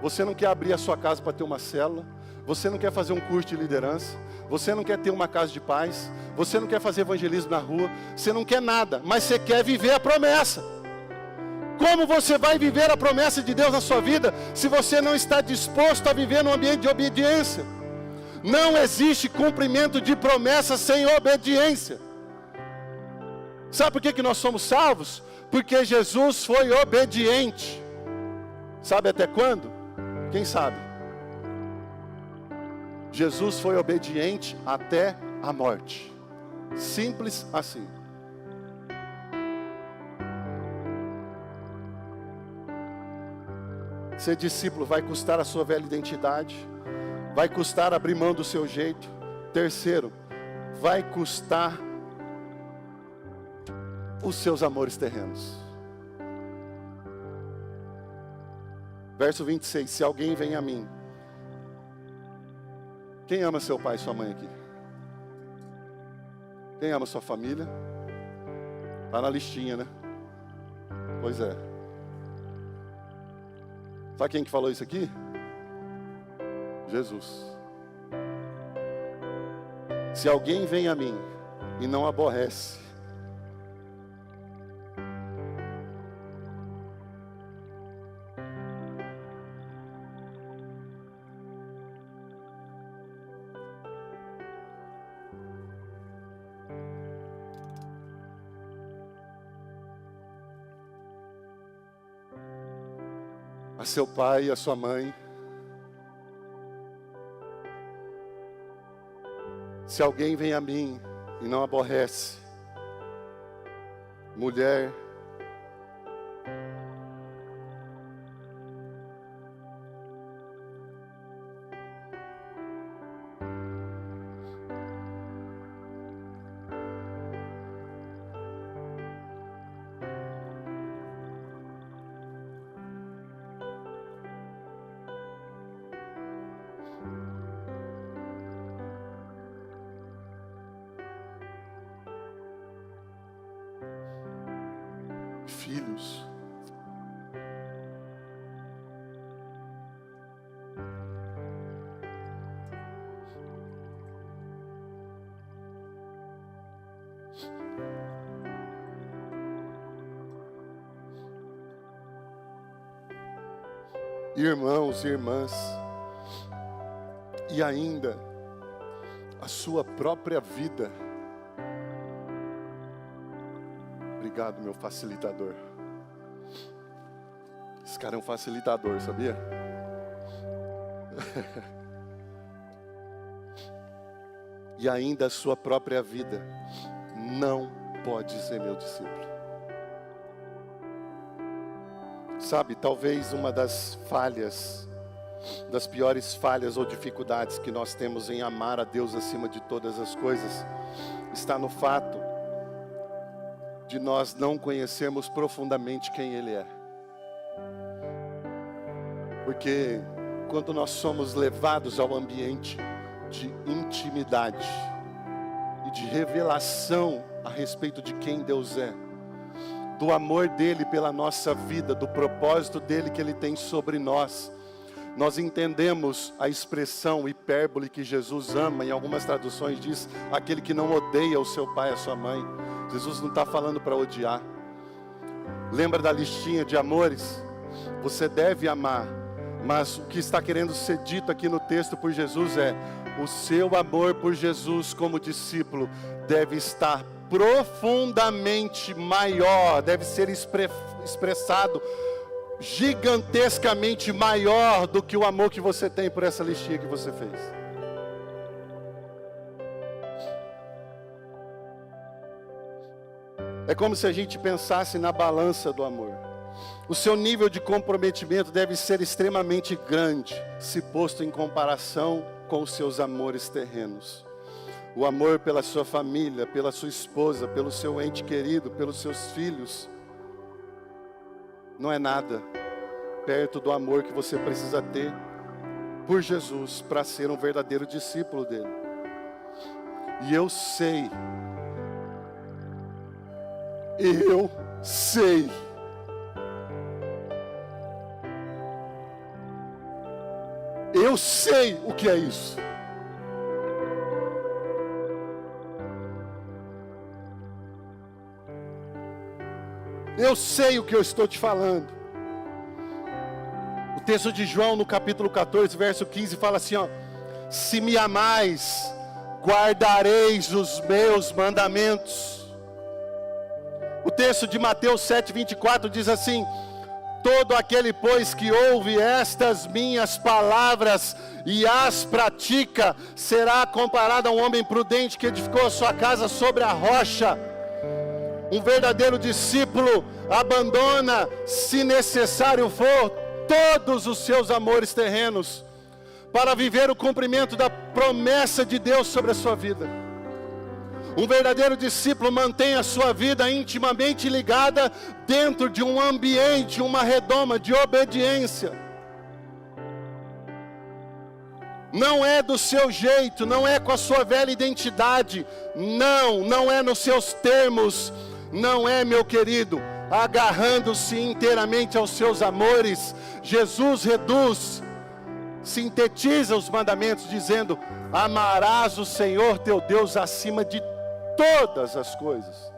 Você não quer abrir a sua casa para ter uma célula. Você não quer fazer um curso de liderança. Você não quer ter uma casa de paz. Você não quer fazer evangelismo na rua. Você não quer nada, mas você quer viver a promessa. Como você vai viver a promessa de Deus na sua vida se você não está disposto a viver num ambiente de obediência? Não existe cumprimento de promessa sem obediência. Sabe por que nós somos salvos? Porque Jesus foi obediente. Sabe até quando? Quem sabe? Jesus foi obediente até a morte. Simples assim. Ser discípulo vai custar a sua velha identidade, vai custar abrir mão do seu jeito. Terceiro, vai custar os seus amores terrenos. Verso 26, se alguém vem a mim. Quem ama seu pai e sua mãe aqui? Quem ama sua família? Está na listinha, né? Pois é. Sabe quem que falou isso aqui? Jesus. Se alguém vem a mim e não aborrece, a seu pai e a sua mãe, se alguém vem a mim e não aborrece, mulher, filhos, irmãos e irmãs, e ainda a sua própria vida. Obrigado, meu facilitador. Esse cara é um facilitador, sabia? E ainda a sua própria vida não pode ser meu discípulo. Sabe, talvez uma das falhas, das piores falhas ou dificuldades que nós temos em amar a Deus acima de todas as coisas, está no fato de nós não conhecermos profundamente quem Ele é. Porque quando nós somos levados ao ambiente de intimidade e de revelação a respeito de quem Deus é, do amor dEle pela nossa vida, do propósito dEle que Ele tem sobre nós, nós entendemos a expressão hipérbole que Jesus ama. Em algumas traduções diz, aquele que não odeia o seu pai e a sua mãe. Jesus não está falando para odiar. Lembra da listinha de amores? Você deve amar, mas o que está querendo ser dito aqui no texto por Jesus é: o seu amor por Jesus como discípulo deve estar profundamente maior, deve ser expressado gigantescamente maior do que o amor que você tem por essa listinha que você fez. É como se a gente pensasse na balança do amor. O seu nível de comprometimento deve ser extremamente grande, se posto em comparação com os seus amores terrenos. O amor pela sua família, pela sua esposa, pelo seu ente querido, pelos seus filhos, não é nada perto do amor que você precisa ter por Jesus para ser um verdadeiro discípulo dele. E eu sei o que é isso. Eu sei o que eu estou te falando. O texto de João no capítulo 14, verso 15 fala assim, ó: se me amais, guardareis os meus mandamentos. O texto de Mateus 7:24 diz assim: Todo aquele, pois, que ouve estas minhas palavras e as pratica, será comparado a um homem prudente que edificou a sua casa sobre a rocha. Um verdadeiro discípulo abandona, se necessário for, todos os seus amores terrenos, para viver o cumprimento da promessa de Deus sobre a sua vida. Um verdadeiro discípulo mantém a sua vida intimamente ligada dentro de um ambiente, uma redoma de obediência. Não é do seu jeito, não é com a sua velha identidade, não é nos seus termos, não é, meu querido, agarrando-se inteiramente aos seus amores. Jesus sintetiza os mandamentos dizendo: amarás o Senhor teu Deus acima de todas as coisas.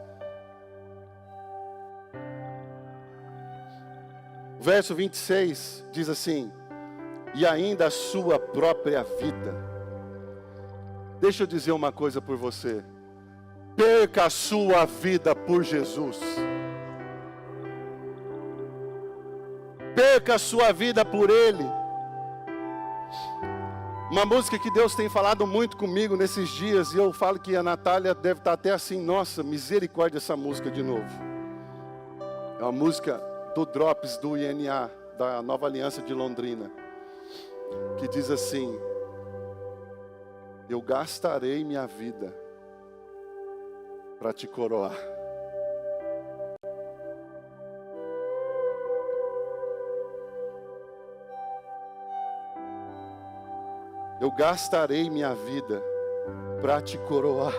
O verso 26 diz assim: e ainda a sua própria vida. Deixa eu dizer uma coisa por você: perca a sua vida por Jesus. Perca a sua vida por Ele. Uma música que Deus tem falado muito comigo nesses dias, e eu falo que a Natália deve estar até assim: nossa, misericórdia essa música de novo. É uma música do Drops, do INA, da Nova Aliança de Londrina, que diz assim: eu gastarei minha vida para te coroar. Eu gastarei minha vida para te coroar.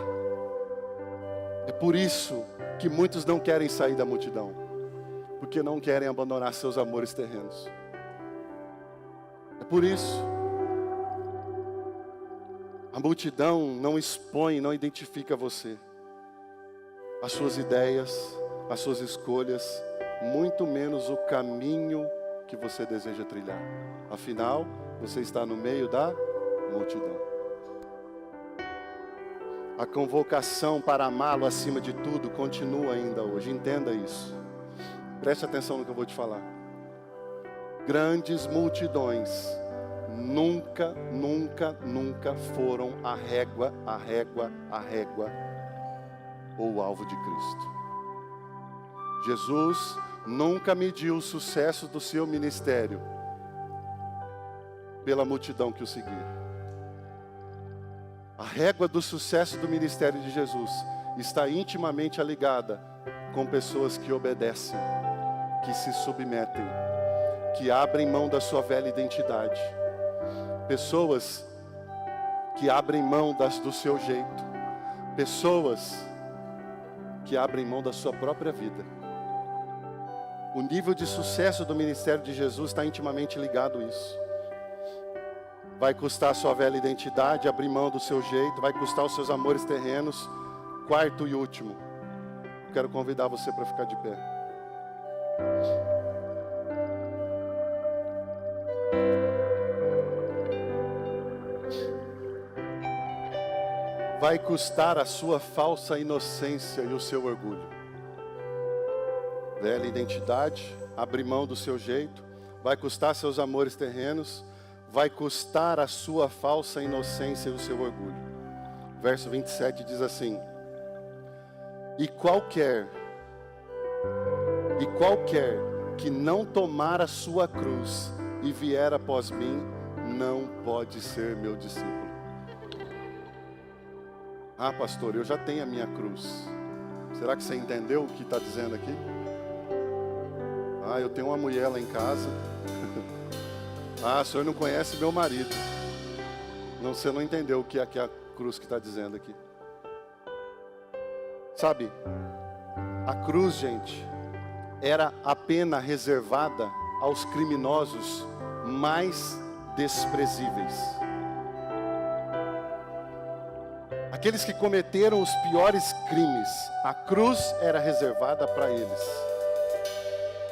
É por isso que muitos não querem sair da multidão, porque não querem abandonar seus amores terrenos. É por isso. A multidão não expõe, não identifica você, as suas ideias, as suas escolhas, muito menos o caminho que você deseja trilhar. Afinal, você está no meio da multidão. A convocação para amá-lo acima de tudo continua ainda hoje. Entenda isso. Preste atenção no que eu vou te falar. Grandes multidões nunca foram a régua ou o alvo de Cristo. Jesus nunca mediu o sucesso do seu ministério pela multidão que o seguia. A régua do sucesso do ministério de Jesus está intimamente ligada com pessoas que obedecem, que se submetem, que abrem mão da sua velha identidade. Pessoas que abrem mão do seu jeito. Pessoas que abrem mão da sua própria vida. O nível de sucesso do ministério de Jesus está intimamente ligado a isso. Vai custar a sua velha identidade, abrir mão do seu jeito, vai custar os seus amores terrenos. Quarto e último, quero convidar você para ficar de pé. Vai custar a sua falsa inocência e o seu orgulho. Velha identidade, abrir mão do seu jeito, vai custar seus amores terrenos, vai custar a sua falsa inocência e o seu orgulho. Verso 27 diz assim: E qualquer que não tomar a sua cruz e vier após mim, não pode ser meu discípulo. Ah, pastor, eu já tenho a minha cruz. Será que você entendeu o que está dizendo aqui? Ah, eu tenho uma mulher lá em casa. Ah, o senhor não conhece meu marido. Não, você não entendeu o que é a cruz que está dizendo aqui. Sabe, a cruz, gente, era a pena reservada aos criminosos mais desprezíveis. Aqueles que cometeram os piores crimes, a cruz era reservada para eles.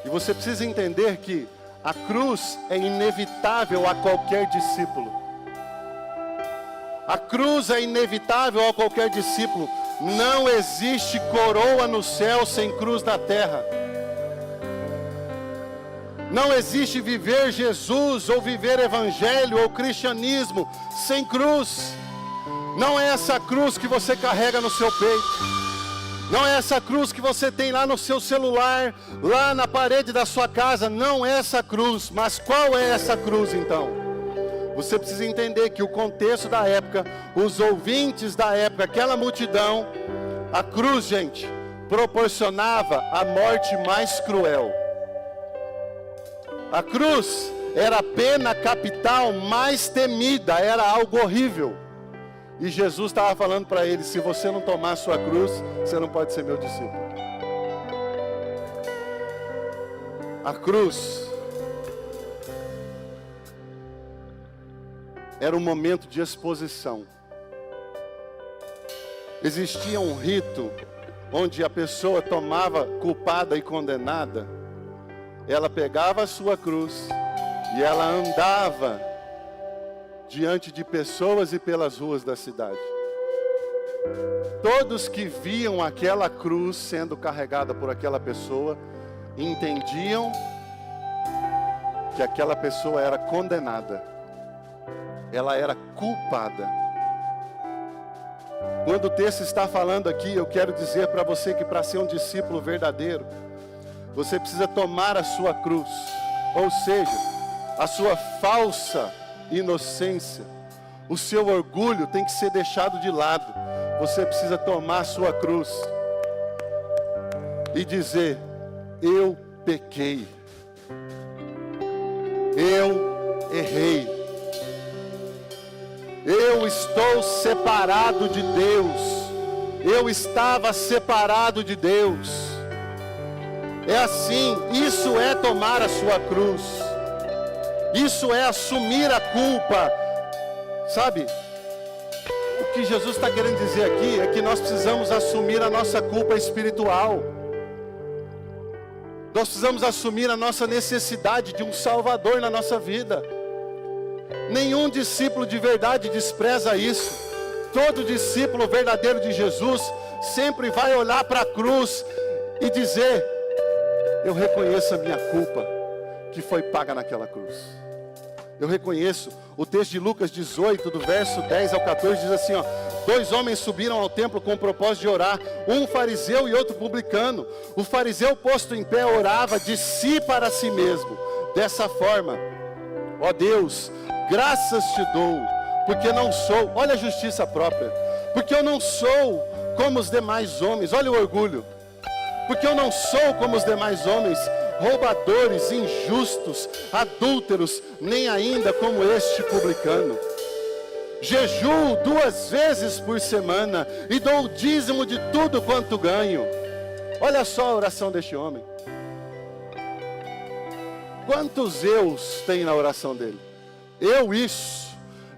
E você precisa entender que a cruz é inevitável a qualquer discípulo. A cruz é inevitável a qualquer discípulo. Não existe coroa no céu sem cruz na terra. Não existe viver Jesus ou viver evangelho ou cristianismo sem cruz. Não é essa cruz que você carrega no seu peito. Não é essa cruz que você tem lá no seu celular, lá na parede da sua casa. Não é essa cruz. Mas qual é essa cruz então? Você precisa entender que o contexto da época, os ouvintes da época, aquela multidão, a cruz, gente, proporcionava a morte mais cruel. A cruz era a pena capital mais temida, era algo horrível. E Jesus estava falando para ele: se você não tomar a sua cruz, você não pode ser meu discípulo. A cruz era um momento de exposição. Existia um rito onde a pessoa tomava culpada e condenada, ela pegava a sua cruz e ela andava diante de pessoas e pelas ruas da cidade. Todos que viam aquela cruz sendo carregada por aquela pessoa, entendiam que aquela pessoa era condenada, ela era culpada. Quando o texto está falando aqui, eu quero dizer para você que para ser um discípulo verdadeiro, você precisa tomar a sua cruz, ou seja, a sua falsa inocência, o seu orgulho tem que ser deixado de lado. Você precisa tomar a sua cruz e dizer: eu pequei, eu errei, eu estou separado de Deus, eu estava separado de Deus. É assim, isso é tomar a sua cruz. Isso é assumir a culpa. Sabe, o que Jesus está querendo dizer aqui é que nós precisamos assumir a nossa culpa espiritual. Nós precisamos assumir a nossa necessidade de um Salvador na nossa vida. Nenhum discípulo de verdade despreza isso. Todo discípulo verdadeiro de Jesus sempre vai olhar para a cruz e dizer: eu reconheço a minha culpa que foi paga naquela cruz. Eu reconheço. O texto de Lucas 18, do verso 10 ao 14, diz assim, ó: 2 homens subiram ao templo com o propósito de orar, um fariseu e outro publicano. O fariseu, posto em pé, orava de si para si mesmo, dessa forma: ó Deus, graças te dou, porque não sou, olha a justiça própria, porque eu não sou como os demais homens, olha o orgulho, porque eu não sou como os demais homens, roubadores, injustos, adúlteros, nem ainda como este publicano. Jejuo 2 vezes por semana e dou o dízimo de tudo quanto ganho. Olha só a oração deste homem. Quantos eus tem na oração dele? Eu isso,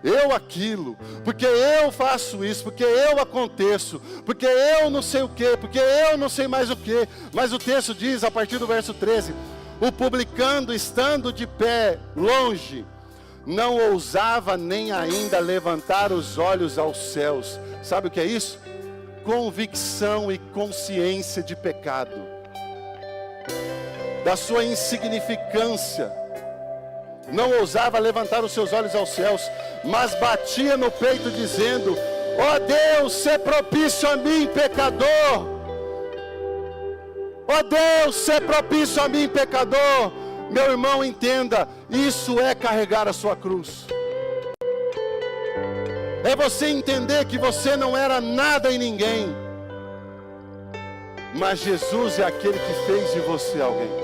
eu aquilo, porque eu faço isso, porque eu aconteço, porque eu não sei o que, porque eu não sei mais o que. Mas o texto diz, a partir do verso 13: o publicano, estando de pé longe, não ousava nem ainda levantar os olhos aos céus. Sabe o que é isso? Convicção e consciência de pecado, da sua insignificância. Não ousava levantar os seus olhos aos céus, mas batia no peito dizendo: ó Deus, sê propício a mim, pecador. Ó Deus, sê propício a mim, pecador. Meu irmão, entenda, isso é carregar a sua cruz. É você entender que você não era nada e ninguém, mas Jesus é aquele que fez de você alguém.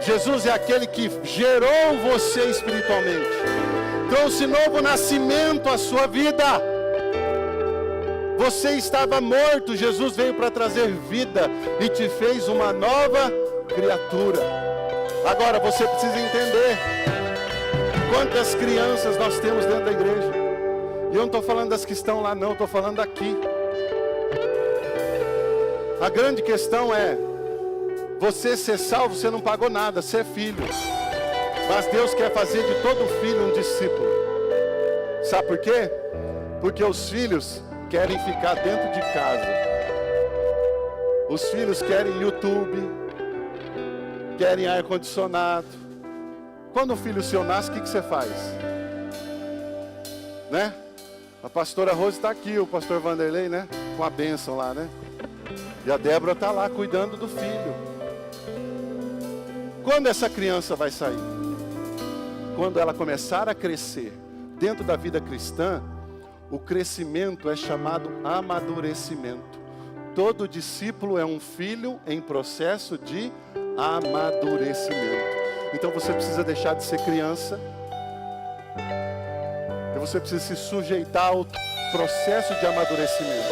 Jesus é aquele que gerou você espiritualmente, trouxe novo nascimento à sua vida. Você estava morto, Jesus veio para trazer vida e te fez uma nova criatura. Agora você precisa entender quantas crianças nós temos dentro da igreja. E eu não estou falando das que estão lá não, estou falando aqui. A grande questão é: você ser salvo, você não pagou nada, você é filho. Mas Deus quer fazer de todo filho um discípulo. Sabe por quê? Porque os filhos querem ficar dentro de casa. Os filhos querem YouTube, querem ar-condicionado. Quando o filho seu nasce, o que você faz? Né? A pastora Rose está aqui, o pastor Vanderlei, né? Com a bênção lá, né? E a Débora está lá cuidando do filho. Quando essa criança vai sair? Quando ela começar a crescer. Dentro da vida cristã, o crescimento é chamado amadurecimento. Todo discípulo é um filho em processo de amadurecimento. Então você precisa deixar de ser criança. E você precisa se sujeitar ao processo de amadurecimento,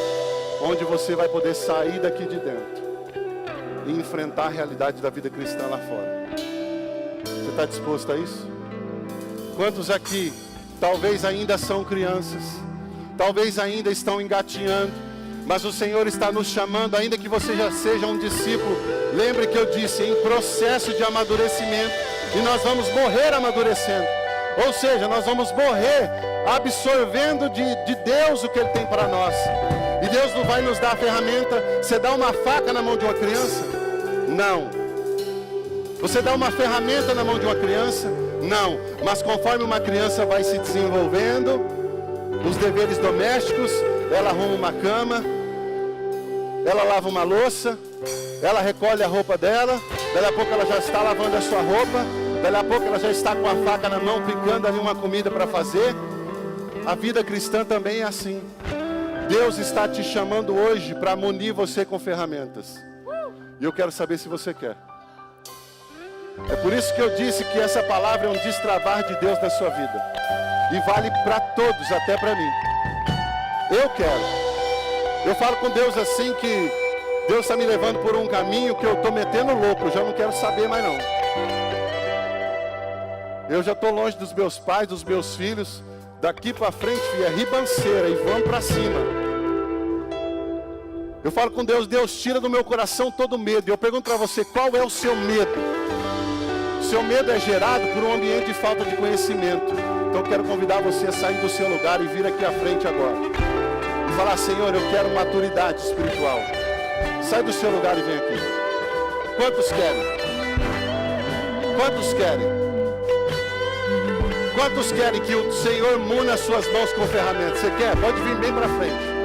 onde você vai poder sair daqui de dentro e enfrentar a realidade da vida cristã lá fora. Você está disposto a isso? Quantos aqui talvez ainda são crianças, talvez ainda estão engatinhando, mas o Senhor está nos chamando, ainda que você já seja um discípulo. Lembre que eu disse, em processo de amadurecimento, e nós vamos morrer amadurecendo. Ou seja, nós vamos morrer absorvendo de Deus o que Ele tem para nós. E Deus não vai nos dar a ferramenta. Você dá uma faca na mão de uma criança? Não. Você dá uma ferramenta na mão de uma criança? Não. Mas conforme uma criança vai se desenvolvendo, os deveres domésticos, ela arruma uma cama, ela lava uma louça, ela recolhe a roupa dela, daqui a pouco ela já está lavando a sua roupa, daqui a pouco ela já está com a faca na mão, picando ali uma comida para fazer. A vida cristã também é assim. Deus está te chamando hoje para munir você com ferramentas. E eu quero saber se você quer. É por isso que eu disse que essa palavra é um destravar de Deus na sua vida. E vale para todos, até para mim. Eu quero. Eu falo com Deus assim que Deus está me levando por um caminho que eu estou metendo louco. Eu já não quero saber mais não. Eu já estou longe dos meus pais, dos meus filhos. Daqui para frente, filho, é ribanceira e vamos para cima. Eu falo com Deus, Deus tira do meu coração todo medo. E eu pergunto para você, qual é o seu medo? O seu medo é gerado por um ambiente de falta de conhecimento. Então eu quero convidar você a sair do seu lugar e vir aqui à frente agora. E falar, Senhor, eu quero maturidade espiritual. Sai do seu lugar e vem aqui. Quantos querem? Quantos querem? Quantos querem que o Senhor muna as suas mãos com ferramentas? Você quer? Pode vir bem para frente.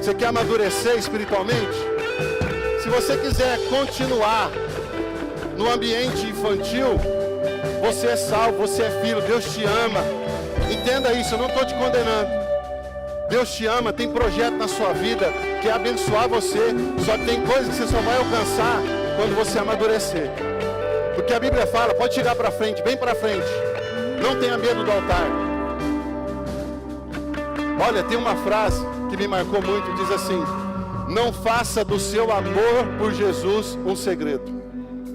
Você quer amadurecer espiritualmente? Se você quiser continuar no ambiente infantil, você é salvo, você é filho, Deus te ama. Entenda isso, eu não estou te condenando. Deus te ama, tem projeto na sua vida, quer abençoar você. Só que tem coisas que você só vai alcançar quando você amadurecer. Porque a Bíblia fala, pode chegar para frente, bem para frente. Não tenha medo do altar. Olha, tem uma frase que me marcou muito, diz assim: não faça do seu amor por Jesus um segredo.